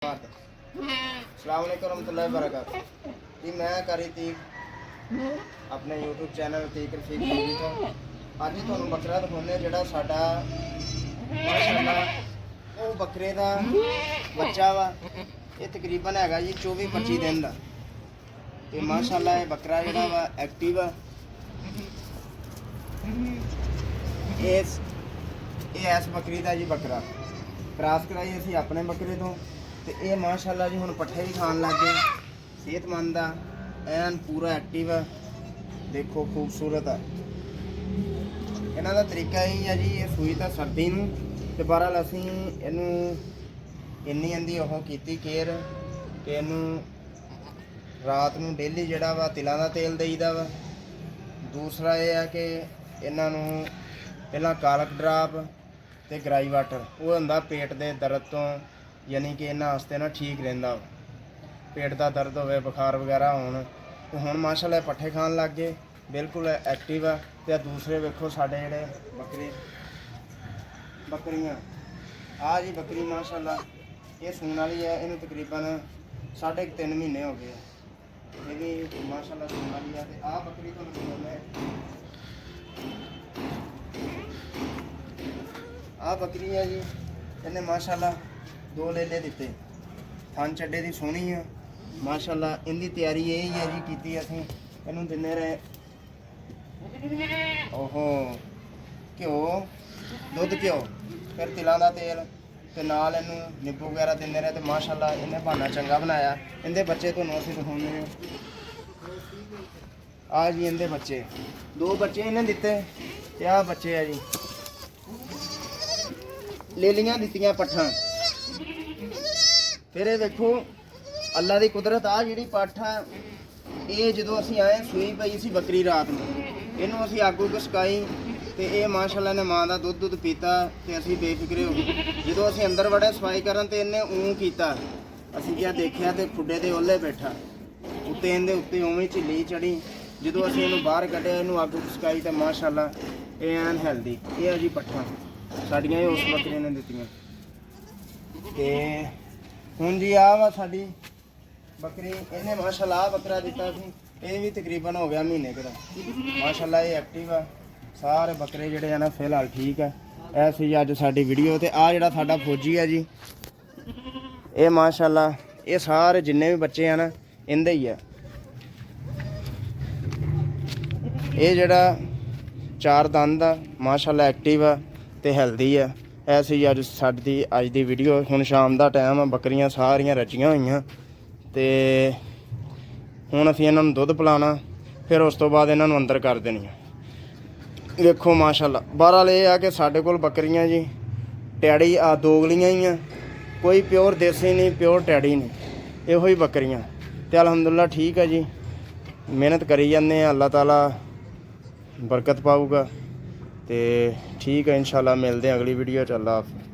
अस्सलाम वालेकुम रहमतुल्लाहि व बरकातहू जी। मैं करी थी अपने यूट्यूब चैनल तीक रफीक टीवी तो अज तुहानू बकरा दिखाने जोड़ा साडा माशाअल्लाह वो बकरे का बच्चा वा। ये तकरीबन है जी 24-25 दिन का। तो माशाअल्लाह ये बकरा जोड़ा वा एक्टिव आ। इस बकरी का जी बकरा क्रॉस कराई असी अपने बकरे तो। तो ये माशाअल्लाह जी हुण पट्ठे भी खान लग गए, सेहतमंद आ, एन पूरा एक्टिव है। देखो खूबसूरत है। इन्हां दा तरीका यही है जी, ये सूई तो सर्दी नूं ते बहरहाल असीं इहनूं इन्नी इंदी ओह कीती केयर कि इहनूं रात नूं डेली जिहड़ा वा तिलां दा तेल देईदा वा। दूसरा ये है कि इन्हां नूं पहलां कालक ड्राप ते ग्राई वाटर वो हुंदा पेट दे दर्द तो, यानी कि इन्हां वास्ते ना ठीक रहिंदा। पेट का दर्द होवे, बुखार वगैरह होण तो हुण माशाअल्लाह पट्ठे खान लग गए, बिल्कुल एक्टिव आ। ते दूसरे वेखो साडे जिहड़े बकरियां आ जी बकरी माशाअल्लाह ये सूण वाली है। इहनूं तकरीबन 3.5 महीने हो गए। ये भी माशाअल्लाह सूण वाली है। ते आ बकरी तुहानूं दिखाउने आ बकरी है जी। इन्हें माशाअल्लाह 2 लेले दिते, थन चड्डे दी सोहनी है माशाअल्लाह। इनकी तैयारी यही है जी कीती असीं इहनूं दिंदे रहे ओहो घ्यो, दुध घ्यो, फिर तिलां दा तेल ते नाल इहनूं नींबू वगैरह दिंदे रहे। ते माशाअल्लाह इन्हें बहाना चंगा बनाया। इहदे बच्चे तुहानूं असीं दिखाउने आ जी। इहदे बच्चे 2 बच्चे इन्हें दिते ते आ बच्चे है जी। लेलियां दित्तियां पट्ठां। फिर ये देखो अल्लाह की कुदरत आ जी पट्ठ आ। ये जो असीं आए सूई पई सी बकरी रात में, इनू असीं अग उग सकाई तो ये माशाअल्लाह ने माँ का दुध पीता। तो असीं बेफिक्रे हो गए। जो असीं अंदर वड़े सफाई करन तो इन्हें ऊँ किया। असीं क्या देखा तो खुडे के ओले बैठा उत्ते, इहदे उत्ते उवें झिल्ली चढ़ी। जो असीं इहनूं बाहर कढ़िया, इहनूं अग उग सकाई तो माशाअल्लाह ये एन हैल्दी। ये है जी पट्ठा साड़ियाँ उस बकरे ने दित्तियां। ते हुण जी आ वा साडी बकरी। इन्हें माशाअल्लाह बकरा दिता सी, ये भी तकरीबन हो गया महीने का माशाअल्लाह। ये एक्टिव है। सारे बकरे जिहड़े है ना फिलहाल ठीक है। ऐसी अज साडी वीडियो। ते आ जिहड़ा साडा फौजी है जी, ये माशाअल्लाह ये सारे जिन्ने भी बच्चे हैं ना इंदे ही है। ये जिहड़ा 4 दंद आ माशाअल्लाह एक्टिव है ते हैल्दी है। ऐसी अज साडी अज दी वीडियो। हुण शाम का टाइम है, बकरियां सारियां रजियां होईयां ते हुण असीं इन्हां नूं दुध पिलाना, फिर उस तो बाद इन्हां नूं अंदर कर देनी। देखो माशाअल्लाह बहरहाल ये है कि साडे कोल बकरियां जी टैड़ी आ दोगलियां ही आ, कोई प्योर देसी नहीं, प्योर टैड़ी नहीं, इहो ही बकरियां। ते अलहमदुलिल्लाह ठीक है जी, मेहनत करी जाने। अल्लाह ताला बरकत पाऊगा। तो ठीक है इंशाअल्लाह मिलते हैं अगली वीडियो च। अल्लाह हाफ़िज़।